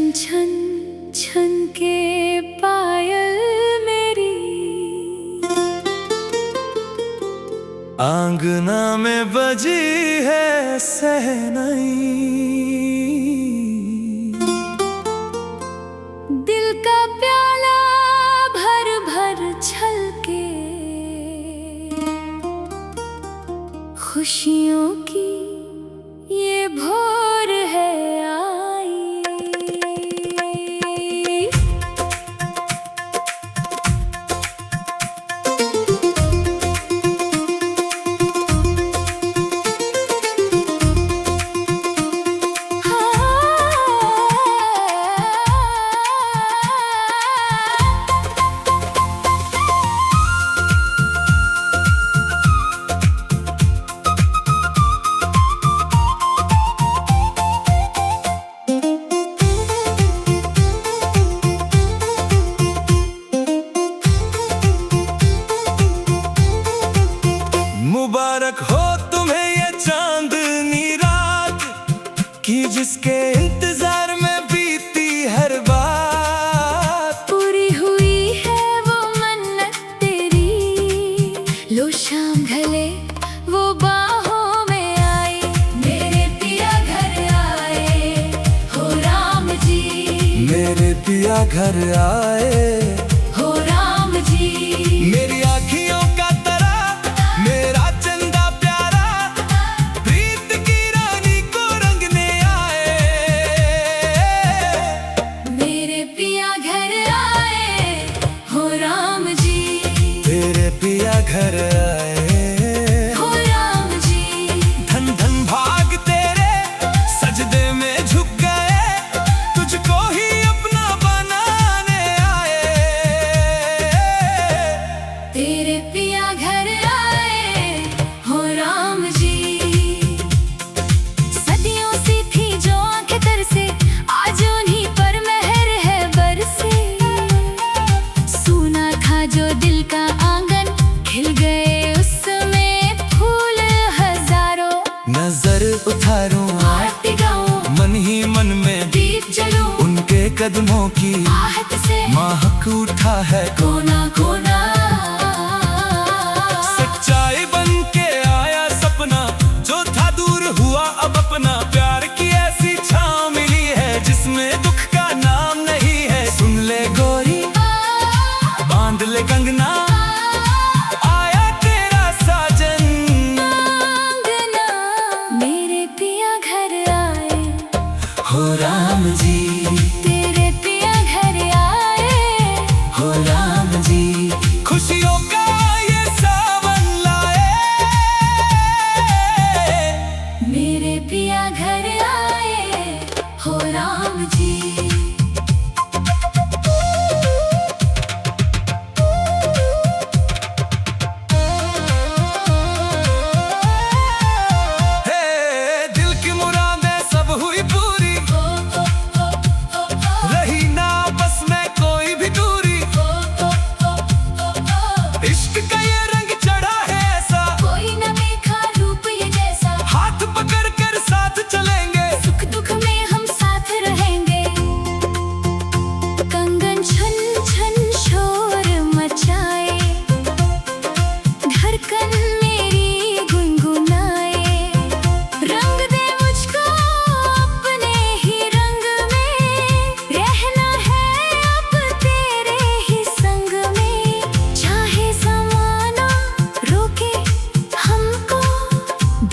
छन छन छन के पायल मेरी आंगना में बजी है सहनाई। दिल का प्याला भर भर छलके खुशियों की ये भोर है आई। मुबारक हो तुम्हें ये चांदनी रात कि जिसके इंतजार में बीती हर बात। पूरी हुई है वो मन्नत तेरी, लो शाम ढले वो बाहों में आई। मेरे पिया घर आए हो राम जी, मेरे पिया घर आए हो राम जी। मेरी आँखियों का तारा, मेरा चंदा प्यारा, प्रीत की रानी को रंगने आए। मेरे पिया घर आए हो राम जी, तेरे पिया घर आए हो राम जी। धन धन भाग तेरे सजदे में झुक गए, तुझको ही अपना बनाने आए। तेरे पिया घर आए हो राम जी। सदियों से थी जो आंखें तरसे, आज उन्हीं पर मेहर है बरसे। सूना था जो दिल का आंगन, खिल गए उसमें फूल हजारों। नजर उतारूं आरती गाऊं, मन ही मन में दीप जलूं, उनके कदमों की आहट से महक उठा है कोना कोना। सच्चाई बन के आया सपना, जो था दूर हुआ अब अपना। प्यार की ऐसी छाँव मिली है जिसमें दुख का नाम नहीं है। सुन ले गोरी बांध ले कंगना, आया तेरा साजन। आंगना मेरे पिया घर आए हो राम जी, तेरे पिया घर आए हो राम जी। खुशियों का ये सावन लाए, मेरे पिया घर आए हो राम जी। हे दिल की मुरादें सब हुई पूरी, रही ना बस में कोई भी दूरी। इश्क का ये रंग चढ़ा है ऐसा, कोई न देखा रूप ये जैसा। हाथ पकड़ कर साथ चलेंगे, सुख दुख में हम साथ रहेंगे। कंगन छन छन शोर मचाए, धड़कन मेरी गुनगुनाए। रंग दे मुझको अपने ही रंग में, रहना है अब तेरे ही संग में। चाहे ज़माना रोके हमको,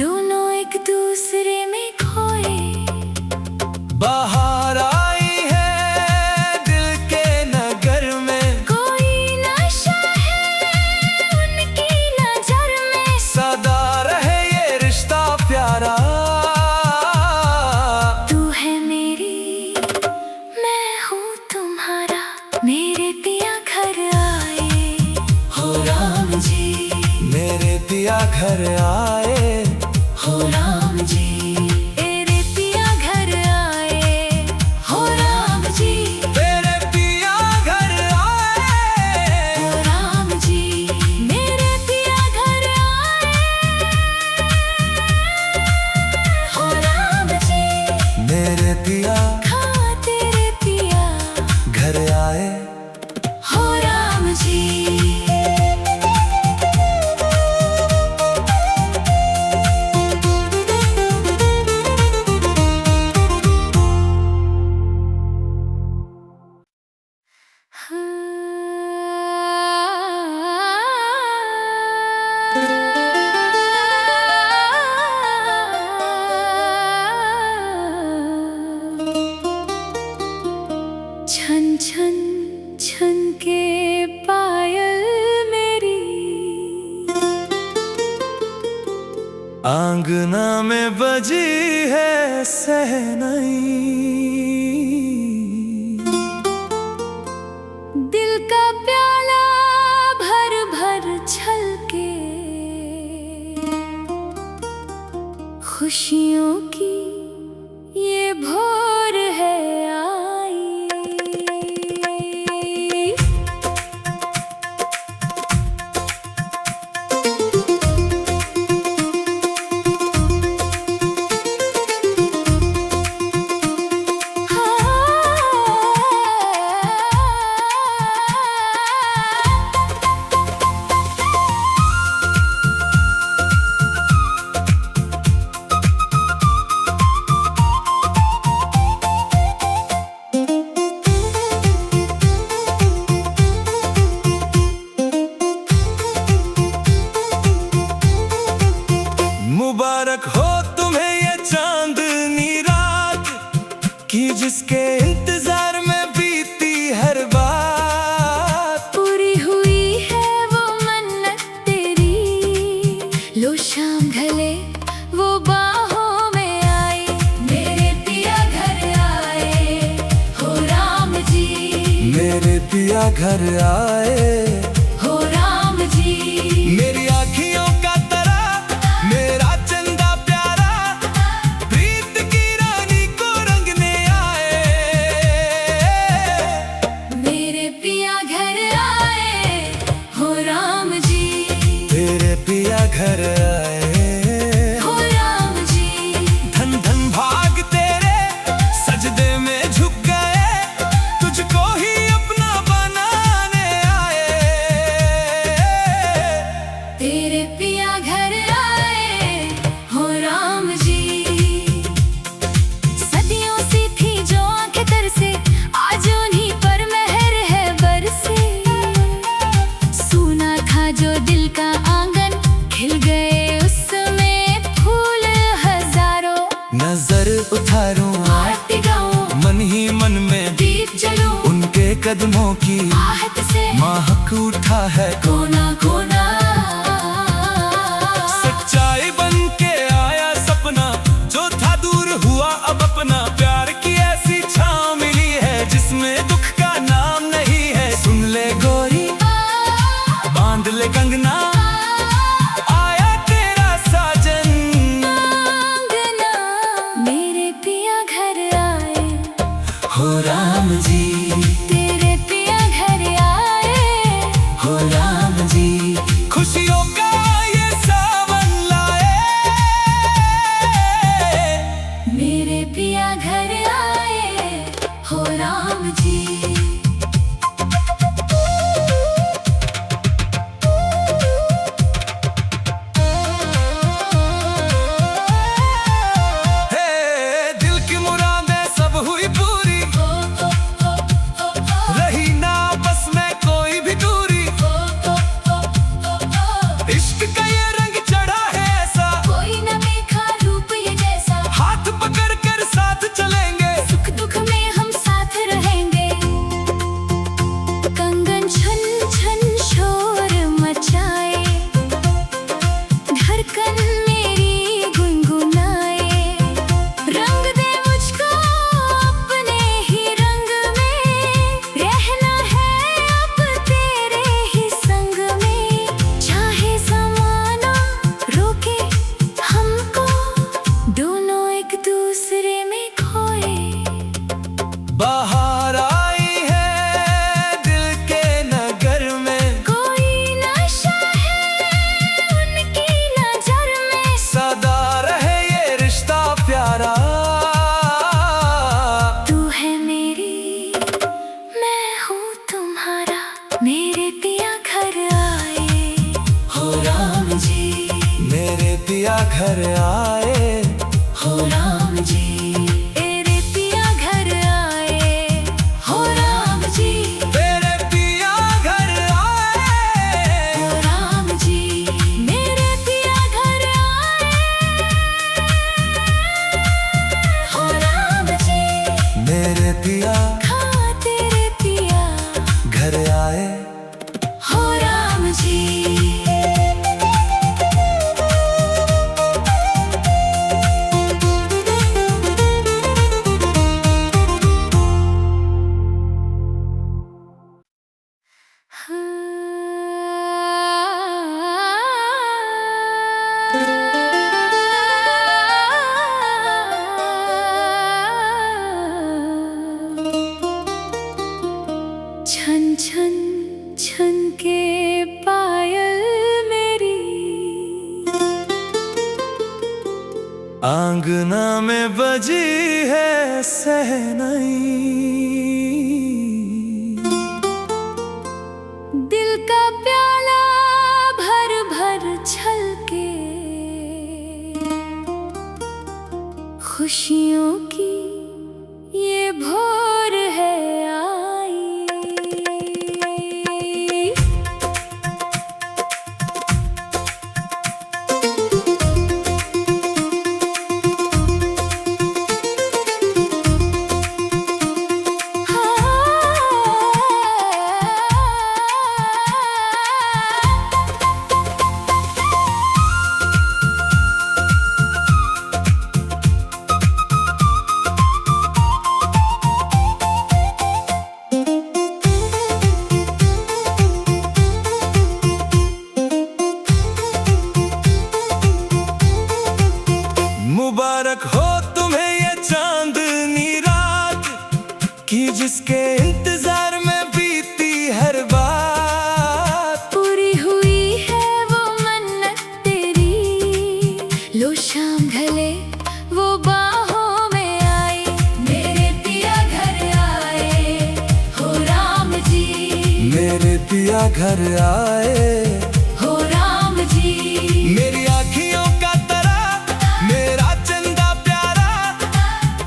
दोनों एक दूसरे में खोए। बाहर आई है दिल के नगर में, कोई नशा है उनकी नजर में। सदा रहे ये रिश्ता प्यारा। तू है मेरी मैं हूँ तुम्हारा, मेरे पिया घर आए हो राम जी, मेरे पिया घर आए हो राम जी। तेरे पिया घर आए हो राम जी, तेरे पिया घर आए हो राम जी। मेरे पिया घर आए हो राम जी। मेरे पिया खा तेरे छन छन छन के पायल मेरी, आंगना में बजी है सहनाई। दिल का प्याला भर भर छलके, खुशियों की ये भोर है आई। मुबारक हो तुम्हें ये चांदनी रात कि जिसके इंतजार में बीती हर बात। पूरी हुई है वो मन्नत तेरी, लो शाम ढले वो बाहों में आई। मेरे पिया घर आए हो राम जी, मेरे पिया घर आए हो राम जी। मेरी आँखियों का तारा, मेरा चंदा प्यारा, प्रीत की रानी को रंगने आए। मेरे पिया घर आए हो राम जी, तेरे पिया घर आए हो राम जी। धन धन भाग तेरे सजदे में झुक गए, तुझको ही अपना बनाने आए। तेरे पिया घर आए हो राम जी। सदियों सी थी जो आंखें तरसे, आज उन्हीं पर मेहर है बरसे। सुना था जो दिल का आंगन, खिल गए उसमें फूल हजारों। नजर उतारूं आरती गाऊं, मन ही मन में दीप जलूं, उनके कदमों की आहट से महक उठा है कोना कोना। सच्चाई बन के आया सपना, जो था दूर हुआ अब अपना। प्यार की ऐसी छाँव मिली है जिसमें दुख का नाम नहीं है। सुन ले गोरी, बांध ले कंगना, आया तेरा साजन। आंगना मेरे पिया घर आए हो राम जी, तेरे पिया घर आए हो राम जी। खुशियों का ये सावन लाए, मेरे पिया घर आए हो राम जी। हे दिल की मुरादें सब हुई पूरी, रही ना बस में कोई भी दूरी। इश्क का ये रंग चढ़ा है ऐसा, कोई न देखा रूप ये जैसा। हाथ पकड़ कर साथ चलेंगे, सुख दुख में हम साथ रहेंगे। कंगन छन छन शोर मचाए, धड़कन मेरी गुनगुनाए। रंग दे मुझको अपने ही रंग में, रहना है अब तेरे ही संग में। चाहे ज़माना रोके हमको, दोनों एक दूसरे में खोए। बाहर आई है दिल के नगर में, कोई नशा है उनकी नजर में। सदा रहे ये रिश्ता प्यारा। तू है मेरी, मैं हूँ तुम्हारा। मेरे पिया घर आए हो राम जी, मेरे पिया घर आए हो राम जी। तेरे पिया घर आए हो राम जी, तेरे पिया घर आए हो राम जी। मेरे पिया घर आए हो राम जी। मेरे पिया खातिर घर आए हो राम जी। छन छन छन के पायल मेरी आंगना में बजी है सहनाई। दिल का प्याला भर भर छलके खुशियों की ये भोर है आई। मुबारक हो तुम्हें ये चांदनी रात कि जिसके इंतजार में बीती हर बात। पूरी हुई है वो मन्नत तेरी, लो शाम ढले वो बाहों में आई। मेरे पिया घर आए हो राम जी। मेरे पिया घर आए हो राम जी। मेरी आँखियों का तारा मेरा चंदा प्यारा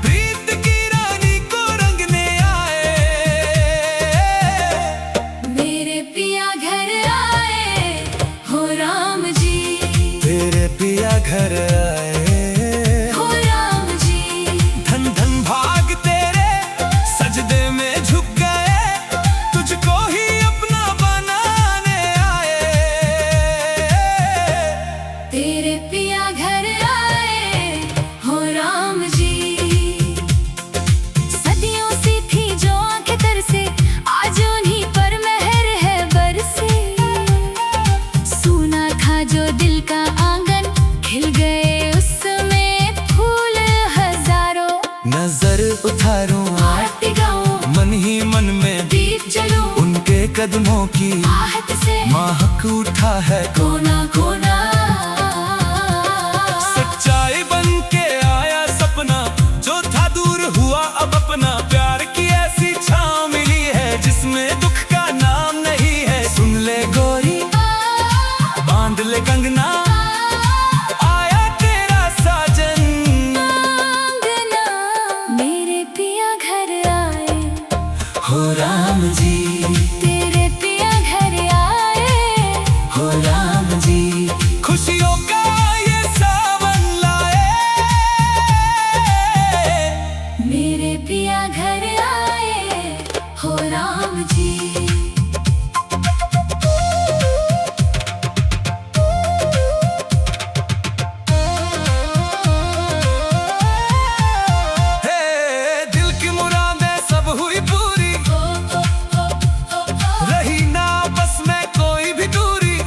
प्रीत की रानी को रंगने आए। मेरे पिया घर आए हो राम जी। तेरे पिया घर आए हो राम जी। धन धन भाग तेरे सजदे में झुक गए, तुझको ही अपना बनाने आए। तेरे पिया घर आए हो राम जी। सदियों सी थी जो आंखें तरसे, आज उन्हीं पर मेहर है बरसे। सूना था जो दिल का आंगन, खिल गए उसमें फूल हजारों। नजर उतारूं आरती गाऊं मन ही मन में दीप जलूं, उनके कदमों की आहट से महक उठा है कोना कोना। सच्चाई बन के आया सपना जो था दूर हुआ अब अपना। प्यार की ऐसी छाँव मिली है जिसमें दुख का नाम नहीं है। सुन ले गोरी बांध ले कंगना, आया तेरा साजन। आंगना मेरे पिया घर आए हो राम जी। तेरे पिया घर आए हो राम जी। खुशियों का ये सावन लाए। मेरे पिया घर आए हो राम जी। हे दिल की मुरादें सब हुई पूरी, रही ना बस में कोई भी दूरी।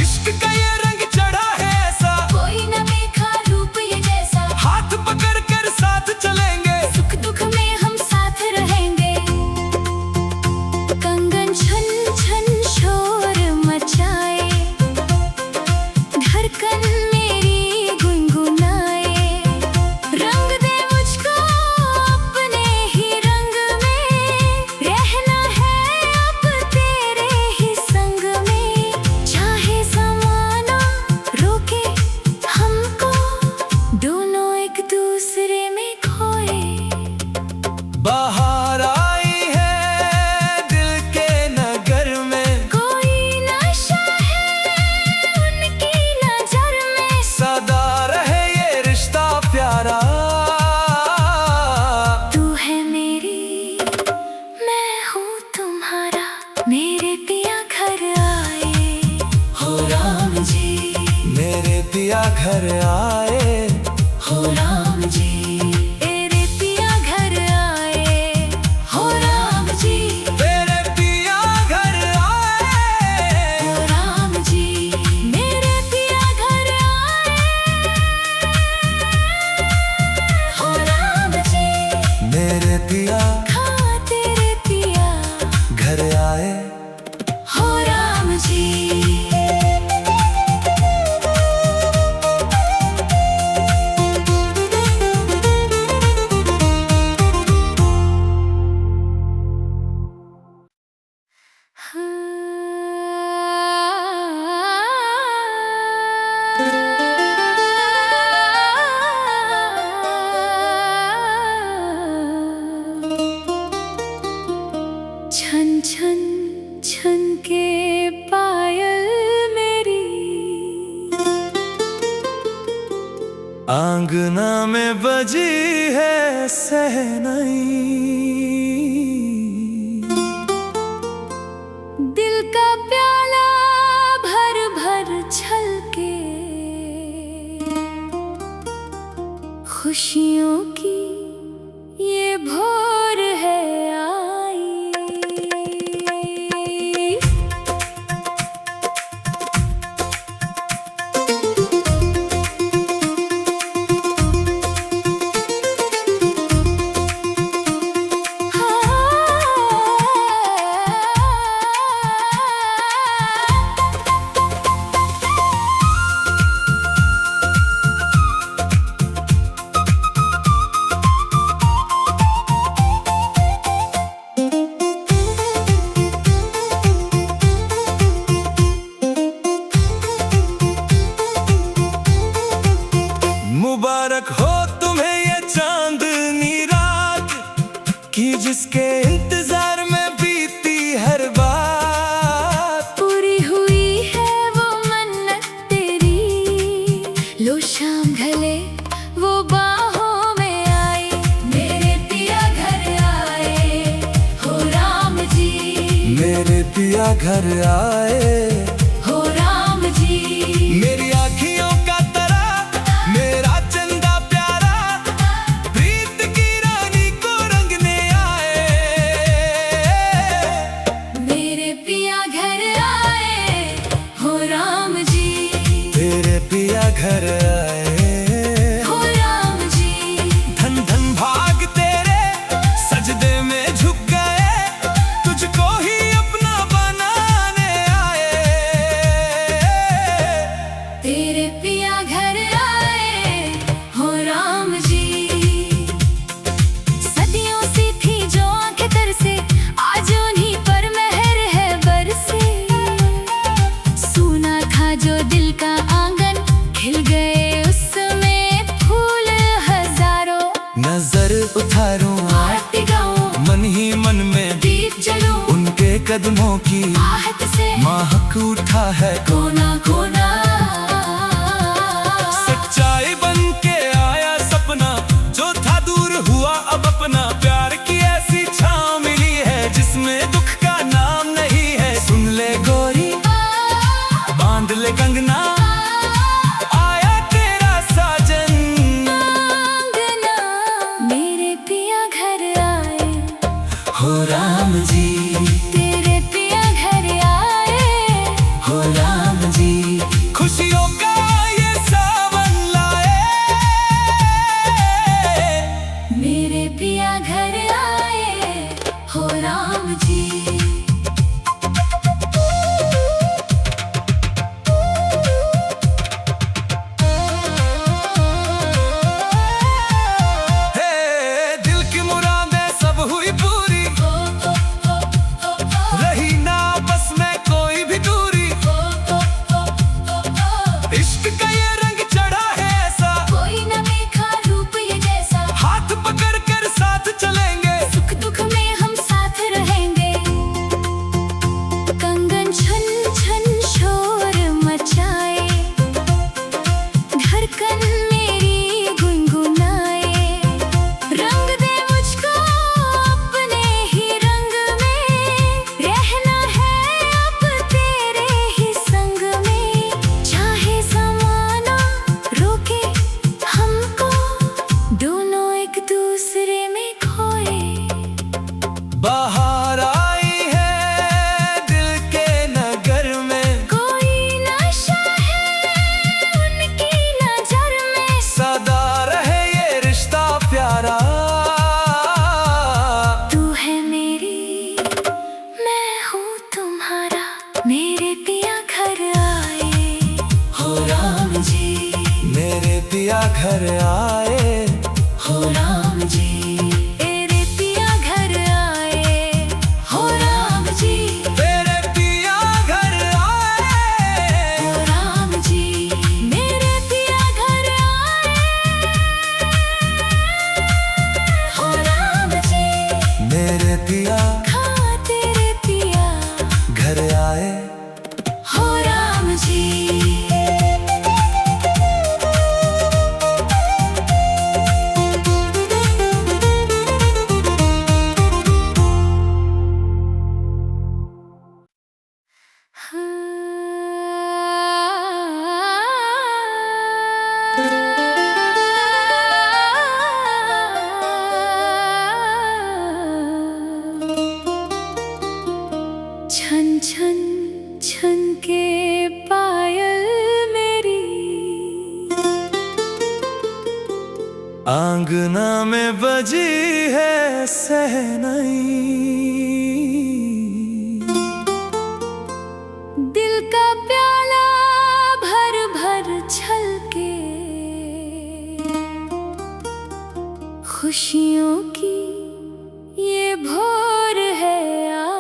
इश्क का ये रंग चढ़ा है ऐसा, कोई न देखा रूप ये जैसा। हाथ पकड़ कर साथ चलेंगे। सुख दुख में हम साथ रहेंगे। पिया, हाँ तेरे पिया घर आए हो राम जी। छन छन छन के पायल मेरी, आंगना में बजी है सहनाई। दिल का प्याला भर भर छलके, खुशियों की ये भोर है आई। मुबारक हो तुम्हें ये चांदनी रात की, जिसके इंतजार में बीती हर बात। पूरी हुई है वो मन्नत तेरी, लो शाम ढले वो बाहों में आई। मेरे पिया घर आए हो राम जी, मेरे पिया घर आए हो राम जी। मेरी आँखियों का तारा, मेरा चंदा प्यारा, प्रीत की रानी को रंगने आए। मेरे पिया घर आए हो राम जी, तेरे पिया घर आए हो राम जी। धन धन भाग तेरे सजदे में झुक गए, तुझको ही अपना बनाने आए। तेरे पिया घर आए हो राम जी। सदियों सी थी जो आंखें तरसे, आज उन्हीं पर मेहर है बरसे। सुना था जो दिल का आंगन, खिल गए उसमें फूल हजारों। नजर उतारूं आरती गाऊं, मन ही मन में दीप जलूं, उनके कदमों की आहट से महक उठा है कोना कोना। सच्चाई बन के आया सपना, जो था दूर हुआ अब अपना। प्यार की ऐसी छाँव मिली है जिसमें दुख का नाम नहीं है। सुन ले गोरी, बांध ले कंगना, आया तेरा साजन। आंगना मेरे पिया घर आए हो राम जी, तेरे पिया घर आए हो राम जी। खुशियों का ये सावन लाए, मेरे पिया घर आए हो राम जी। हे दिल की मुरादें सब हुई पूरी, छन छन के पायल मेरी, आंगना में बजी है सहनाई। दिल का प्याला भर भर छलके, खुशियों की ये भोर है आई।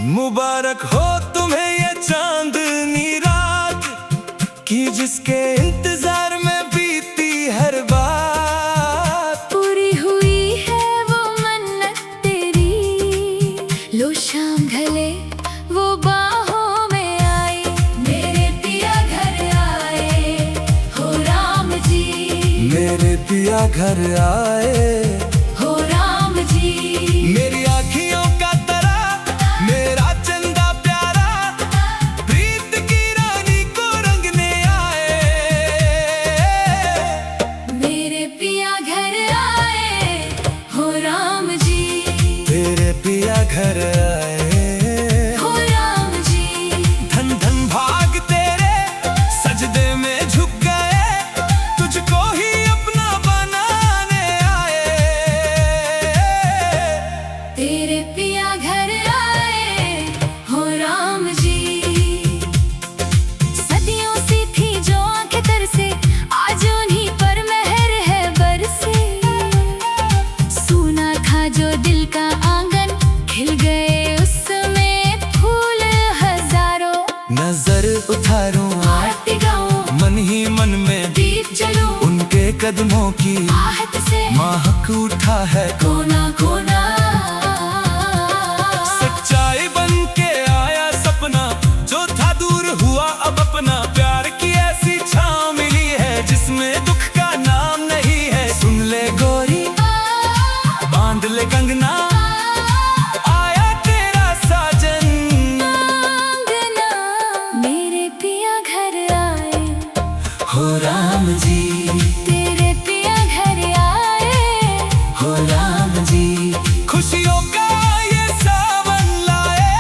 मुबारक हो तुम्हें ये चांदनी रात कि जिसके इंतजार में बीती हर बात। पूरी हुई है वो मन्नत तेरी, लो शाम ढले वो बाहों में आई। मेरे पिया घर आए हो राम जी, मेरे पिया घर आए हो राम जी। मेरी आँखियों का तारा, मेरा चंदा प्यारा, प्रीत की रानी को रंगने आए। मेरे पिया घर आए हो राम जी, तेरे पिया घर आए हो राम जी। धन धन भाग तेरे सजदे में झुक गए, तुझको ही अपना बनाने आए। तेरे पिया घर आए हो राम जी। सदियों सी थी जो आंखें तरसे, आज उन्हीं पर मेहर है बरसे। सूना था जो दिल का आंगन, खिल गए उसमें फूल हजारों। नजर उतारूं आरती गाऊं, मन ही मन में दीप जलूं, उनके कदमों की आहट से महक उठा है कोना कोना। सच्चाई बन के आया सपना, जो था दूर हुआ अब अपना। प्यार की ऐसी छाँव मिली है जिसमें दुख का नाम नहीं है। सुन ले गोरी, बांध ले कंगना, आया तेरा साजन। आंगना मेरे पिया घर आए हो राम जी, तेरे पिया घर आए हो राम जी। खुशियों का ये सावन लाए,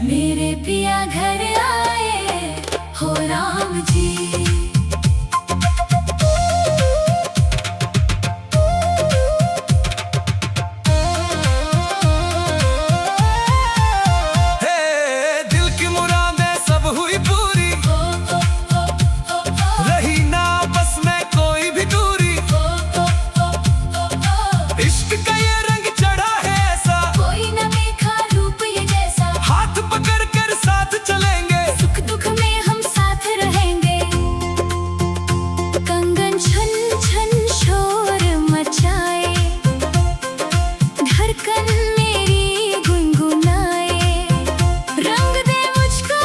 मेरे पिया घर आए हो राम जी। हे दिल की मुरादें सब हुई पूरी, रही ना बस में कोई भी दूरी। इश्क का ये रंग चढ़ा है ऐसा, कोई न देखा रूप ये जैसा। हाथ पकड़ कर साथ चलेंगे, सुख दुख में हम साथ रहेंगे। कंगन छन छन शोर मचाए, धड़कन मेरी गुनगुनाए। रंग दे मुझको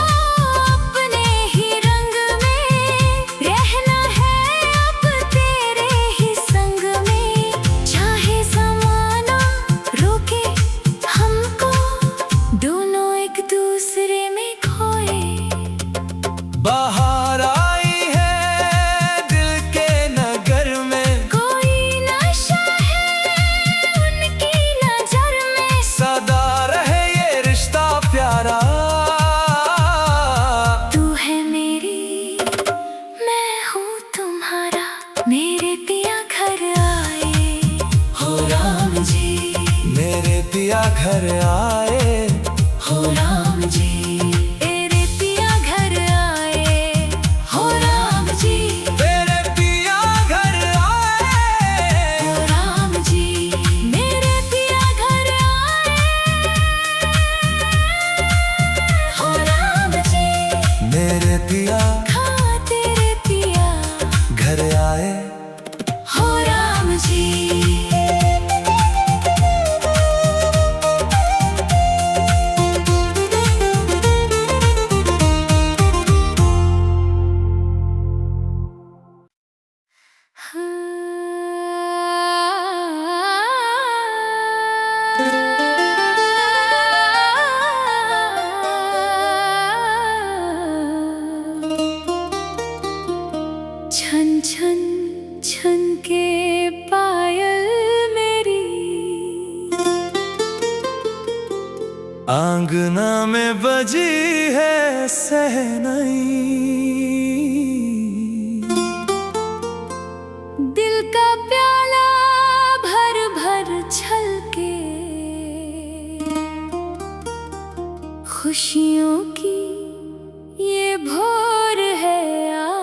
अपने ही रंग में, रहना है अब तेरे ही संग में। चाहे ज़माना रोके हमको, दोनों एक दूसरे में खोए। बाहर आई है दिल के नगर में, कोई नशा है उनकी नजर में। सदा रहे ये रिश्ता प्यारा। तू है मेरी, मैं हूँ तुम्हारा। मेरे पिया घर आए हो राम जी, मेरे पिया घर आए हो राम जी। छन छन छन के पायल मेरी, आंगना में बजी है सहनाई। दिल का प्याला भर भर छलके, खुशियों की ये भोर है आई।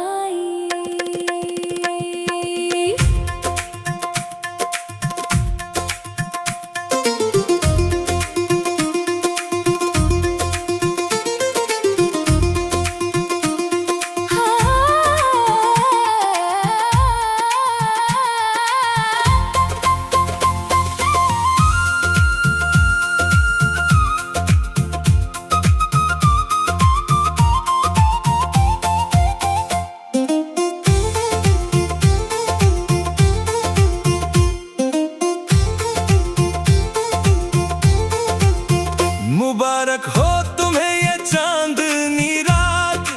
मुबारक हो तुम्हें ये चांदनी रात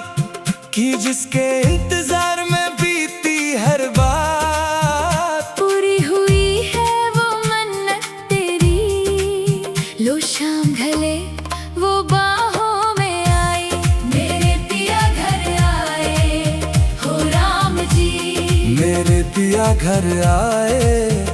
कि जिसके इंतजार में बीती हर बात। पूरी हुई है वो मन्नत तेरी, लो शाम ढले वो बाहों में आई। मेरे पिया घर आए हो राम जी, मेरे पिया घर आए